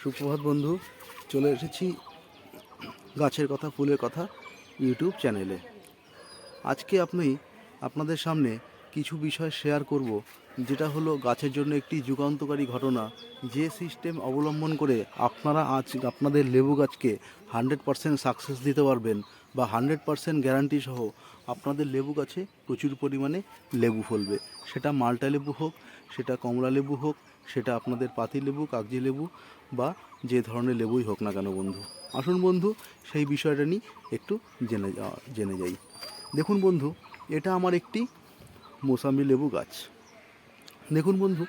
সুপ্রভাত বন্ধু, চলে এসেছি গাছের কথা ফুলের কথা ইউটিউব চ্যানেলে। আজকে আপনাদের সামনে কিছু বিষয় শেয়ার করব, যেটা হলো গাছের জন্য একটি যুগান্তকারী ঘটনা। যে সিস্টেম অবলম্বন করে আপনারা আজ আপনাদের লেবু গাছকে 100% সাকসেস দিতে পারবেন, বা 100% গ্যারান্টি সহ আপনাদের লেবু গাছে প্রচুর পরিমাণে লেবু ফলবে। সেটা মাল্টা লেবু হোক, সেটা কমলা লেবু হোক, সেটা আপনাদের পাতি লেবু, কাগজি লেবু, বা যে ধরনের লেবুই হোক না কেন বন্ধু। আসুন বন্ধু, সেই বিষয়টা নিয়ে একটু জেনে যাই। দেখুন বন্ধু, এটা আমার একটি মোসাম্বি লেবু গাছ। দেখুন বন্ধু,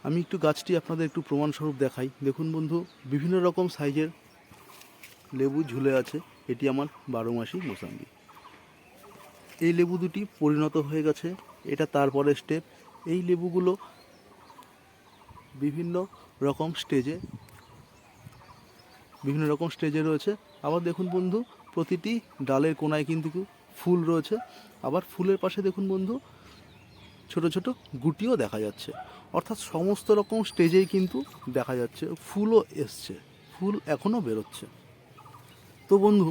আমি একটু গাছটি আপনাদের একটু প্রমাণস্বরূপ দেখাই। দেখুন বন্ধু, বিভিন্ন রকম সাইজের লেবু ঝুলে আছে। এটি আমার 12 মাসি মোসাম্বি। এই লেবু দুটি পরিণত হয়ে গেছে, এটা তারপরে স্টেপ। এই লেবুগুলো বিভিন্ন রকম স্টেজে রয়েছে। আবার দেখুন বন্ধু, প্রতিটি ডালের কোনায় কিন্তু ফুল রয়েছে। আবার ফুলের পাশে দেখুন বন্ধু, ছোট ছোট গুটিও দেখা যাচ্ছে। অর্থাৎ সমস্ত রকম স্টেজেই কিন্তু দেখা যাচ্ছে। ফুলও এসছে, ফুল এখনও বেরোচ্ছে। তো বন্ধু,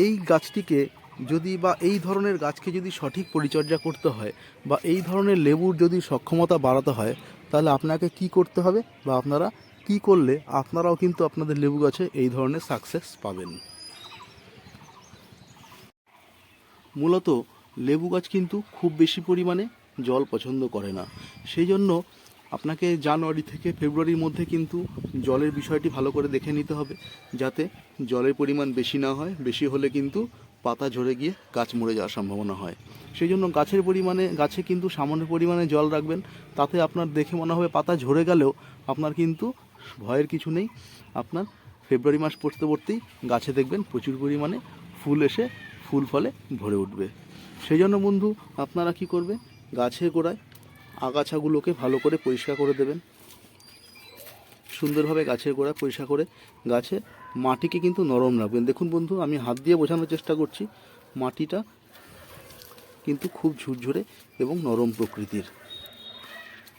এই গাছটিকে যদি, বা এই ধরনের গাছকে যদি সঠিক পরিচর্যা করতে হয়, বা এই ধরনের লেবুর যদি সক্ষমতা বাড়াতে হয়, তাহলে আপনাকে কি করতে হবে, বা আপনারা কি করলে আপনারাও কিন্তু আপনাদের লেবু গাছে এই ধরনের সাকসেস পাবেন। মূলত লেবু গাছ কিন্তু খুব বেশি পরিমাণে জল পছন্দ করে না। সেই জন্য আপনাকে জানুয়ারি থেকে ফেব্রুয়ারির মধ্যে কিন্তু জলের বিষয়টি ভালো করে দেখে নিতে হবে, যাতে জলের পরিমাণ বেশি না হয়। বেশি হলে কিন্তু পাতা ঝরে গিয়ে গাছ মরে যাওয়ার সম্ভাবনা হয়। সেই জন্য গাছে কিন্তু সামান্য পরিমাণে জল রাখবেন। তাতে আপনার দেখে মনে হবে পাতা ঝরে গেলেও আপনার কিন্তু ভয়ের কিছু নেই। আপনার ফেব্রুয়ারি মাস পড়তে পড়তেই গাছে দেখবেন প্রচুর পরিমাণে ফুল এসে ফুল ফলে ভরে উঠবে। সেই জন্য বন্ধু, আপনারা কি করবেন, গাছের গোড়ায় আগাছাগুলোকে ভালো করে পরিষ্কার করে দেবেন। সুন্দরভাবে গাছের গোড়া পরিষ্কার করে গাছের মাটিকে কিন্তু নরম রাখবেন। দেখুন বন্ধু, আমি হাত দিয়ে বোঝানোর চেষ্টা করছি। মাটিটা কিন্তু খুব ঝুরঝুরে এবং নরম প্রকৃতির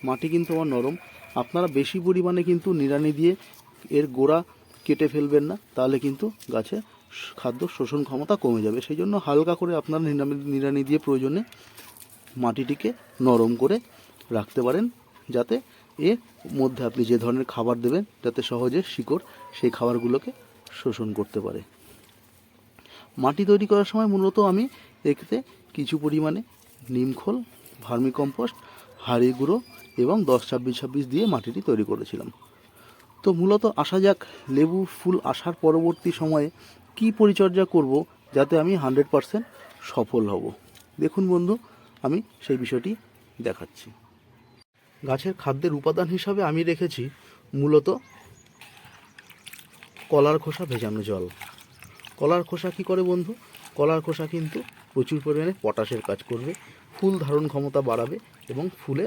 মাটি কিন্তু আমার নরম। আপনারা বেশি পরিমাণে কিন্তু নিড়ানি দিয়ে এর গোড়া কেটে ফেলবেন না, তাহলে কিন্তু গাছের খাদ্য শোষণ ক্ষমতা কমে যাবে। সেই জন্য হালকা করে আপনারা নিড়ানি দিয়ে প্রয়োজনে মাটিটিকে নরম করে রাখতে পারেন, যাতে এর মধ্যে আপনি যে ধরনের খাবার দেবেন যাতে সহজে শিকড় সেই খাবারগুলোকে শোষণ করতে পারে। মাটি তৈরি করার সময় মূলত আমি এতে কিছু পরিমাণে নিমখোল, ভার্মিকম্পোস্ট, হাড়ি গুঁড়ো এবং 10-26-26 দিয়ে মাটিটি তৈরি করেছিলাম। তো মূলত আসা যাক লেবু ফুল আসার পরবর্তী সময়ে কি পরিচর্যা করব যাতে আমি 100% সফল হব। দেখুন বন্ধু, আমি সেই বিষয়টি দেখাচ্ছি। গাছের খাদ্যের উপাদান হিসাবে আমি রেখেছি মূলত কলার খোসা ভেজানো জল। কলার খোসা কী করে বন্ধু? কলার খোসা কিন্তু প্রচুর পরিমাণে পটাশের কাজ করবে, ফুল ধারণ ক্ষমতা বাড়াবে এবং ফুল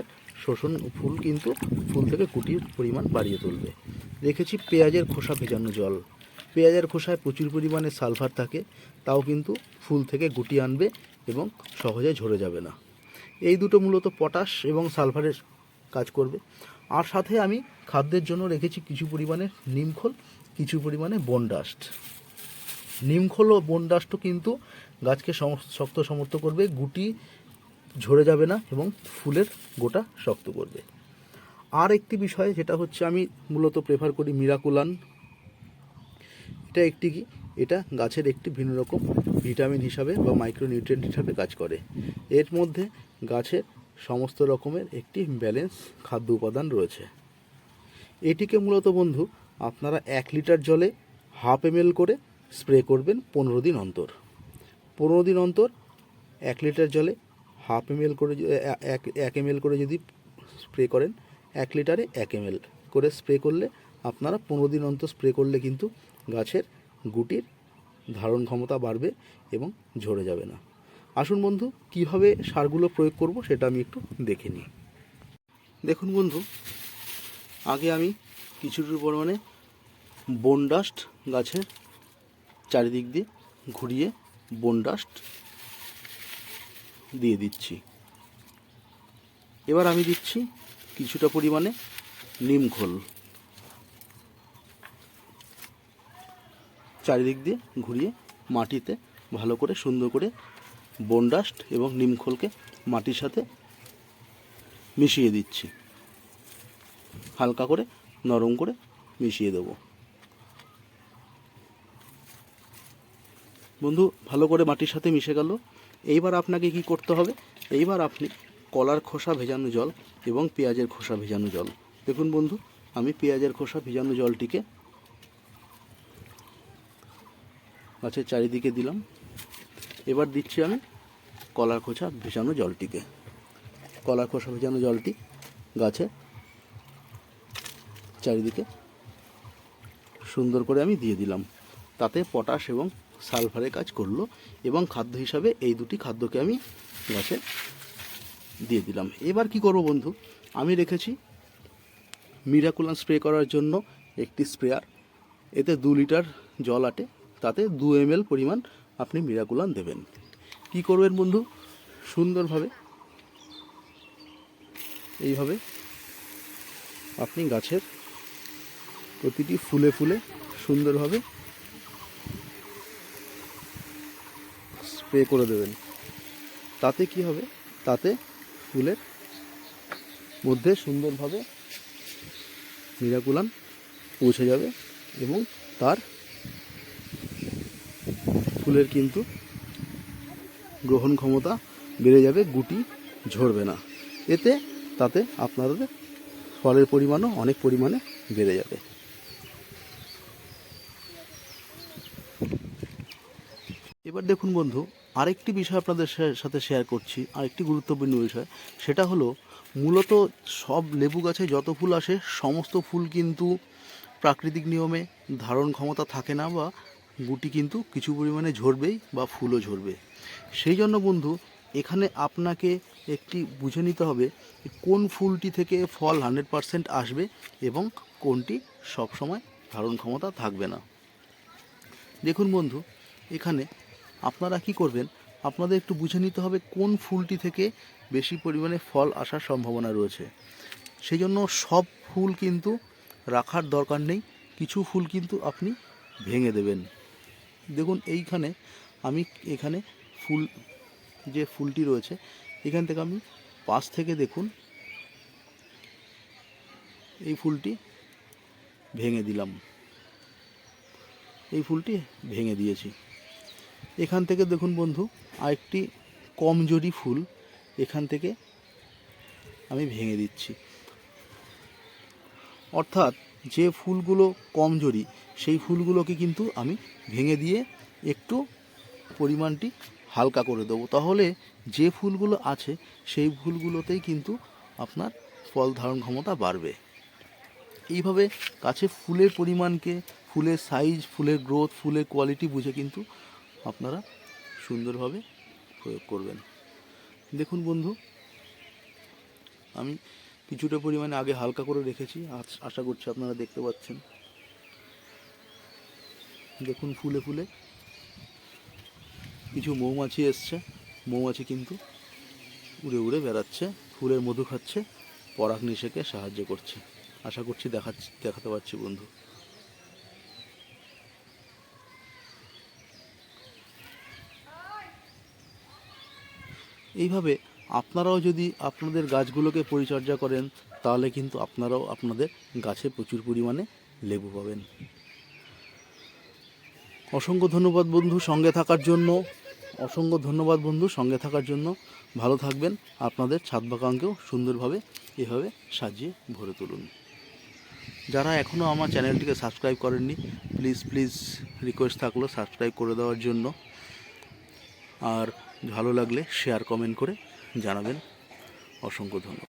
থেকে কুটির পরিমাণ বাড়িয়ে তুলবে। রেখেছি পেঁয়াজের খোসা ভেজানো জল। পেঁয়াজের খোসায় প্রচুর পরিমাণে সালফার থাকে, তাও কিন্তু ফুল থেকে গুটি আনবে এবং সহজে ঝরে যাবে না। এই দুটো মূলত পটাশ এবং সালফারের কাজ করবে। আর সাথে আমি খাদ্যের জন্য রেখেছি কিছু পরিমাণে নিমখোল, কিছু পরিমাণে বনডাস্ট। নিমখোল ও বনডাস্টও কিন্তু গাছকে শক্ত সমর্থ করবে, গুটি ঝরে যাবে না এবং ফুলের গোটা শক্ত করবে। আর একটি বিষয় যেটা হচ্ছে, আমি মূলত প্রেফার করি মিরাকুলান। এটা গাছের একটি ভিন্ন রকম ভিটামিন হিসাবে বা মাইক্রোনিউট্রিয়েন্ট হিসাবে কাজ করে। এর মধ্যে গাছের সমস্ত রকমের একটি ব্যালেন্স খাদ্য উপাদান রয়েছে। এটিকে মূলত বন্ধু আপনারা 1 লিটার জলে 1/2 ml করে স্প্রে করবেন 15 দিন অন্তর। 15 দিন অন্তর 1 লিটার জলে 1/2 ml করে 1 ml করে যদি স্প্রে করেন, 1 লিটারে 1 ml করে স্প্রে করলে আপনারা 15 দিন অন্তর স্প্রে করলে কিন্তু গাছের গুটির ধারণ ক্ষমতা বাড়বে এবং ঝরে যাবে না। আসুন বন্ধু, কিভাবে সারগুলো প্রয়োগ করব সেটা আমি একটু দেখে নিই। দেখুন বন্ধু, আগে আমি কিছুটা পরিমাণে বনডাস্ট গাছের চারিদিক দিয়ে ঘুরিয়ে বনডাস্ট দিয়ে দিচ্ছি। এবার আমি দিচ্ছি কিছুটা পরিমাণে নিমখোল। চারিদিক দিয়ে ঘুরিয়ে মাটিতে ভালো করে সুন্দর করে বনডাস্ট এবং নিমখোলকে মাটির সাথে মিশিয়ে দিচ্ছি। হালকা করে নরম করে মিশিয়ে দেবো। বন্ধু ভালো করে মাটির সাথে মিশে গেল। এইবার আপনাকে কি করতে হবে, এইবার আপনি কলার খোসা ভেজানো জল এবং পেঁয়াজের খোসা ভেজানো জল, দেখুন বন্ধু আমি পেঁয়াজের খোসা ভেজানো জলটিকে গাছের চারিদিকে দিলাম। এবার দিচ্ছি আমি কলার খোসা ভেজানো জলটিকে। কলার খোসা ভেজানো জলটি গাছে চারিদিকে সুন্দর করে আমি দিয়ে দিলাম। তাতে পটাশ এবং সালফারের কাজ করলো এবং খাদ্য হিসাবে এই দুটি খাদ্যকে আমি গাছে দিয়ে দিলাম। এবার কি করব বন্ধু, আমি রেখেছি মিরাকুলাম স্প্রে করার জন্য একটি স্প্রেয়ার। এতে 2 লিটার জল আটে, তাতে 2 ml পরিমাণ আপনি মিরাকুলাম দেবেন। কি করবেন বন্ধু, সুন্দরভাবে এইভাবে আপনি গাছের প্রতিটি ফুলে ফুলে সুন্দরভাবে স্প্রে করে দেবেন। তাতে কি হবে, তাতে ফুলের মধ্যে সুন্দরভাবে মিরাকুলাম পৌঁছে যাবে এবং তার ফুলের কিন্তু গ্রহণ ক্ষমতা বেড়ে যাবে, গুটি ঝরবে না। তাতে আপনাদের ফলের পরিমাণও অনেক পরিমাণে বেড়ে যাবে। এবার দেখুন বন্ধু, আরেকটি বিষয় আপনাদের সাথে শেয়ার করছি, আরেকটি গুরুত্বপূর্ণ বিষয়। সেটা হলো মূলত সব লেবু গাছে যত ফুল আসে সমস্ত ফুল কিন্তু প্রাকৃতিক নিয়মে ধারণ ক্ষমতা থাকে না, বা গুটি কিন্তু কিছু পরিমাণে ঝরবেই বা ফুলও ঝরবে। সেই জন্য বন্ধু এখানে আপনাকে একটি বুঝে নিতে হবে কোন ফুলটি থেকে ফল 100% আসবে এবং কোনটি সবসময় ধারণ ক্ষমতা থাকবে না। দেখুন বন্ধু, এখানে আপনারা কি করবেন, আপনাদের একটু বুঝে নিতে হবে কোন ফুলটি থেকে বেশি পরিমাণে ফল আসার সম্ভাবনা রয়েছে। সেই জন্য সব ফুল কিন্তু রাখার দরকার নেই, কিছু ফুল কিন্তু আপনি ভেঙে দেবেন। দেখুন আমি এখানে যে ফুলটি রয়েছে এখান থেকে আমি পাশ থেকে দেখুন এই ফুলটি ভেঙে দিলাম, এই ফুলটি ভেঙে দিয়েছি। এখান থেকে দেখুন বন্ধু আরেকটি কমজোরি ফুল এখান থেকে আমি ভেঙে দিচ্ছি। অর্থাৎ যে ফুলগুলো কমজোরি সেই ফুলগুলোকে কিন্তু আমি ভেঙে দিয়ে একটু পরিমাণটি হালকা করে দেবো, তাহলে যে ফুলগুলো আছে সেই ফুলগুলোতেই কিন্তু আপনার ফল ধারণ ক্ষমতা বাড়বে। এইভাবে গাছে ফুলের পরিমাণকে, ফুলের সাইজ, ফুলের গ্রোথ, ফুলের কোয়ালিটি বুঝে কিন্তু আপনারা সুন্দরভাবে প্রয়োগ করবেন। দেখুন বন্ধু আমি কিছুটা পরিমাণে আগে হালকা করে রেখেছি, আশা করছি আপনারা দেখতে পাচ্ছেন। দেখুন ফুলে ফুলে কিছু মৌমাছি এসছে, মৌমাছি কিন্তু উড়ে উড়ে বেড়াচ্ছে, ফুলের মধু খাচ্ছে, পরাগ নিষেকে সাহায্য করছে। আশা করছি দেখাতে পারছি বন্ধু। এইভাবে আপনারাও যদি আপনাদের গাছগুলোকে পরিচর্যা করেন তাহলে কিন্তু আপনারাও আপনাদের গাছে প্রচুর পরিমাণে লেবু পাবেন। অসংখ্য ধন্যবাদ বন্ধু সঙ্গে থাকার জন্য, অসংখ্য ধন্যবাদ বন্ধু সঙ্গে থাকার জন্য। ভালো থাকবেন, আপনাদের ছাদ বাগানকেও সুন্দরভাবে এভাবে সাজিয়ে ভরে তুলুন। যারা এখনও আমার চ্যানেলটিকে সাবস্ক্রাইব করেননি প্লিজ রিকোয়েস্ট থাকলো সাবস্ক্রাইব করে দেওয়ার জন্য। আর ভালো লাগলে শেয়ার কমেন্ট করে জানাবেন। অসংখ্য ধন্যবাদ।